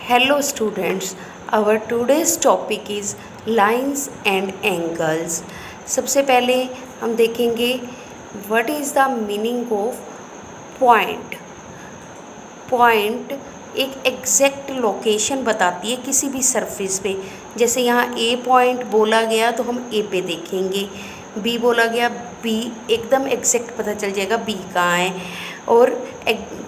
Hello students, our today's topic is lines and angles. सबसे पहले हम देखेंगे what is the meaning of point. Point एक exact location बताती है किसी भी सरफेस पे। जैसे यहाँ ए पॉइंट बोला गया तो हम ए पे देखेंगे, बी बोला गया बी एकदम एग्जैक्ट पता चल जाएगा बी कहाँ है। और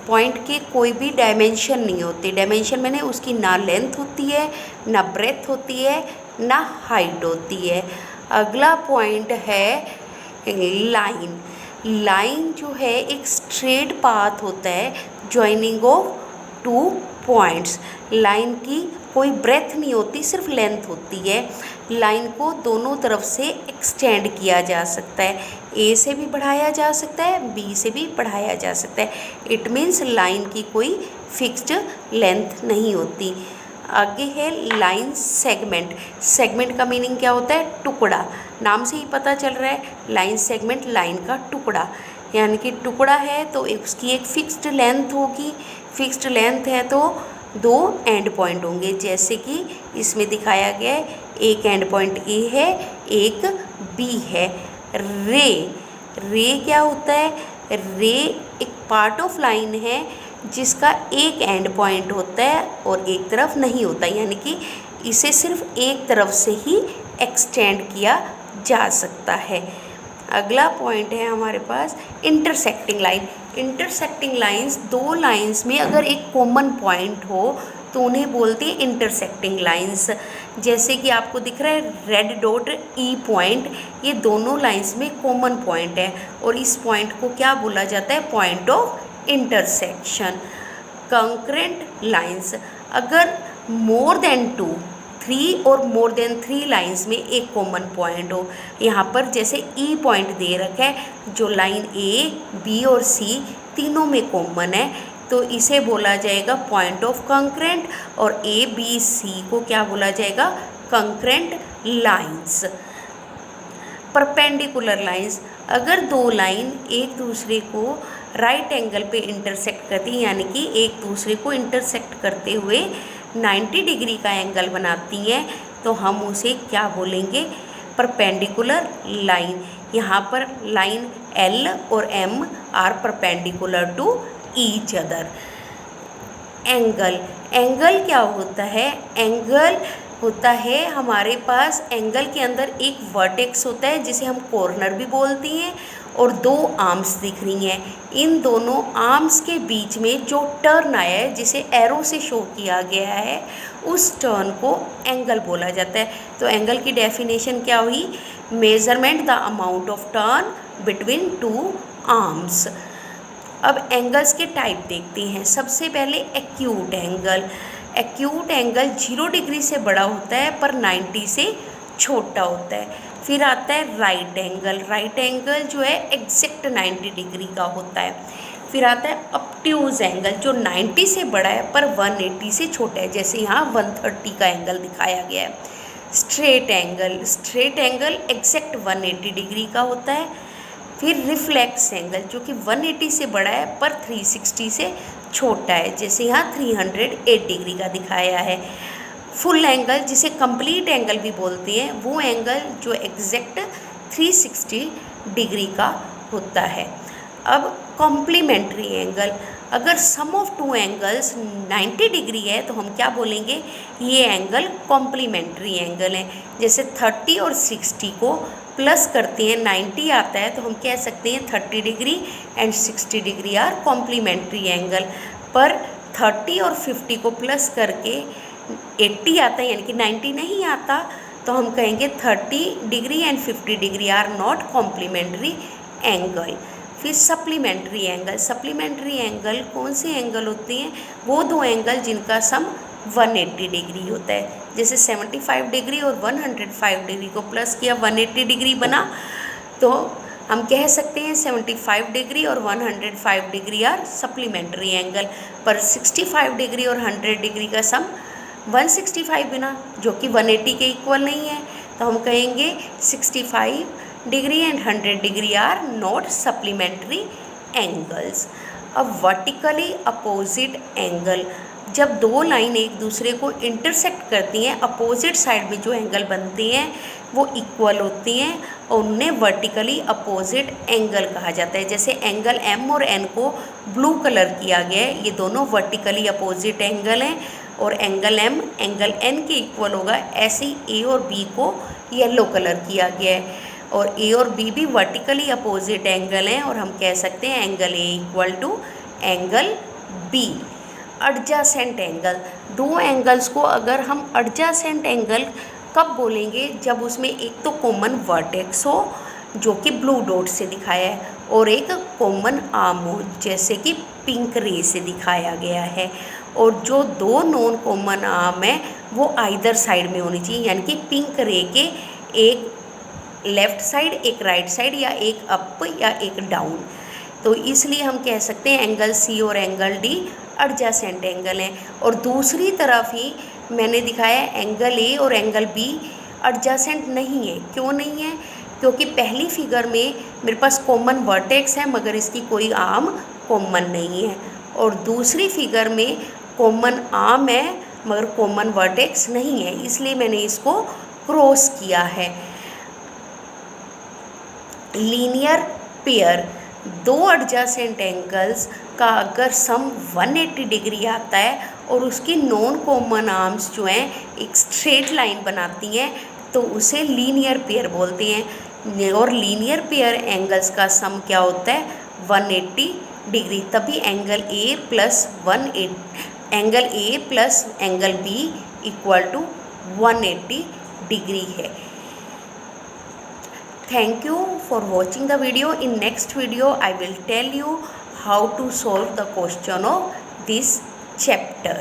पॉइंट के कोई भी डायमेंशन नहीं होते। डायमेंशन मैंने उसकी ना लेंथ होती है, ना ब्रेथ होती है, ना हाइट होती है। अगला पॉइंट है लाइन। लाइन जो है एक स्ट्रेट पाथ होता है joining of two points. Line की कोई ब्रेथ नहीं होती, सिर्फ लेंथ होती है। लाइन को दोनों तरफ से एक्सटेंड किया जा सकता है, ए से भी बढ़ाया जा सकता है, बी से भी बढ़ाया जा सकता है। इट मीन्स लाइन की कोई फिक्स्ड लेंथ नहीं होती। आगे है लाइन सेगमेंट। सेगमेंट का मीनिंग क्या होता है? टुकड़ा। नाम से ही पता चल रहा है लाइन सेगमेंट, लाइन का टुकड़ा। यानी कि टुकड़ा है तो उसकी एक फिक्स्ड लेंथ होगी। फिक्स्ड लेंथ है तो दो एंड पॉइंट होंगे, जैसे कि इसमें दिखाया गया है। एक एंड पॉइंट ए है, एक बी है। रे, रे क्या होता है? रे एक पार्ट ऑफ लाइन है जिसका एक एंड पॉइंट होता है और एक तरफ नहीं होता, यानी कि इसे सिर्फ एक तरफ से ही एक्सटेंड किया जा सकता है। अगला पॉइंट है हमारे पास इंटरसेक्टिंग लाइन। इंटरसेक्टिंग लाइंस, दो लाइंस में अगर एक कॉमन पॉइंट हो तो उन्हें बोलते हैं इंटरसेक्टिंग लाइंस। जैसे कि आपको दिख रहा है रेड डॉट ई पॉइंट, ये दोनों लाइंस में कॉमन पॉइंट है और इस पॉइंट को क्या बोला जाता है? Point of intersection. Concurrent lines, अगर मोर देन टू, थ्री और मोर देन थ्री लाइंस में एक कॉमन पॉइंट हो। यहाँ पर जैसे ई पॉइंट दे रखा है, जो लाइन ए बी और सी तीनों में कॉमन है, तो इसे बोला जाएगा पॉइंट ऑफ कंकरेंट। और ए बी सी को क्या बोला जाएगा? Concurrent lines. परपेंडिकुलर लाइंस, अगर दो लाइन एक दूसरे को राइट एंगल पे इंटरसेक्ट करती हैं, यानी कि एक दूसरे को इंटरसेक्ट करते हुए 90 डिग्री का एंगल बनाती हैं, तो हम उसे क्या बोलेंगे? Perpendicular line. यहाँ पर लाइन एल और M are perpendicular to each other. Angle, angle क्या होता है? एंगल होता है हमारे पास, एंगल के अंदर एक वर्टेक्स होता है जिसे हम कॉर्नर भी बोलते हैं, और दो आर्म्स दिख रही हैं। इन दोनों आर्म्स के बीच में जो टर्न आया है, जिसे एरो से शो किया गया है, उस टर्न को एंगल बोला जाता है। तो एंगल की डेफिनेशन क्या हुई? Measurement the amount of turn between two arms. अब एंगल्स के टाइप देखते हैं। सबसे पहले acute angle. Acute angle 0 degree से बड़ा होता है पर 90 से छोटा होता है। फिर आता है राइट एंगल। राइट एंगल जो है एग्जैक्ट 90 डिग्री का होता है। फिर आता है ऑब्ट्यूज एंगल, जो 90 से बड़ा है पर 180 से छोटा है, जैसे यहाँ 130 का एंगल दिखाया गया है। Straight angle, straight angle exact 180 degree का होता है। फिर रिफ्लेक्स एंगल, जो कि 180 से बड़ा है पर 360 से छोटा है, जैसे यहाँ 308 डिग्री का दिखाया है। फुल एंगल, जिसे कंप्लीट एंगल भी बोलते हैं, वो एंगल जो एग्जैक्ट 360 डिग्री का होता है। अब कॉम्प्लीमेंट्री एंगल, अगर सम ऑफ टू एंगल्स 90 डिग्री है तो हम क्या बोलेंगे? ये एंगल कॉम्प्लीमेंट्री एंगल है। जैसे 30 और 60 को प्लस करते हैं 90 आता है, तो हम कह सकते हैं 30 degree and 60 degree are complementary angle. पर 30 और 50 को प्लस करके 80 आता है, यानी कि 90 नहीं आता, तो हम कहेंगे 30 degree and 50 degree are not complementary angle. फिर सप्लीमेंट्री एंगल। सप्लीमेंट्री एंगल कौन से एंगल होते हैं? वो दो एंगल जिनका सम 180 डिग्री होता है। जैसे 75 डिग्री और 105 डिग्री को प्लस किया 180 डिग्री बना, तो हम कह सकते हैं 75 डिग्री और 105 डिग्री आर सप्लीमेंट्री एंगल। पर 65 डिग्री और 100 डिग्री का सम 165 बिना, जो कि 180 के इक्वल नहीं है, तो हम कहेंगे 65 degree and 100 degree are not supplementary angles. अब वर्टिकली अपोजिट एंगल, जब दो लाइन एक दूसरे को इंटरसेक्ट करती हैं, अपोजिट साइड में जो एंगल बनते हैं वो इक्वल होती हैं और उन्हें वर्टिकली अपोजिट एंगल कहा जाता है। जैसे एंगल एम और एन को ब्लू कलर किया गया है, ये दोनों वर्टिकली अपोजिट एंगल हैं और एंगल एम एंगल एन के इक्वल होगा। ऐसे ही ए और बी को येलो कलर किया गया है और ए और बी भी वर्टिकली अपोजिट एंगल हैं और हम कह सकते हैं angle A equal to angle B. Adjacent angle, दो एंगल्स को अगर हम एडजेसेंट एंगल कब बोलेंगे, जब उसमें एक तो कॉमन वर्टेक्स हो जो कि ब्लू डॉट से दिखाया है और एक कॉमन आर्म हो जैसे कि पिंक रे से दिखाया गया है, और जो दो नॉन कॉमन आर्म है वो आइदर साइड में होनी चाहिए, यानी कि पिंक रे के एक लेफ़्ट साइड, एक राइट साइड, या एक अप या एक डाउन। तो इसलिए हम कह सकते हैं एंगल सी और एंगल डी एडजेसेंट एंगल हैं। और दूसरी तरफ ही मैंने दिखाया एंगल ए और एंगल बी एडजेसेंट नहीं है। क्यों नहीं है? क्योंकि पहली फिगर में मेरे पास कॉमन वर्टेक्स है मगर इसकी कोई आर्म कॉमन नहीं है, और दूसरी फिगर में कॉमन आर्म है मगर कॉमन वर्टेक्स नहीं है, इसलिए मैंने इसको क्रॉस किया है। लीनियर पेयर, दो एडजेसेंट एंगल्स का अगर सम 180 डिग्री आता है और उसकी नॉन कॉमन आर्म्स जो हैं एक स्ट्रेट लाइन बनाती हैं तो उसे लीनियर पेयर बोलते हैं। और लीनियर पेयर एंगल्स का सम क्या होता है? 180 डिग्री। तभी angle A plus angle B equal to 180 degree है। Thank you for watching the video. In next video I will tell you how to solve the question of this chapter.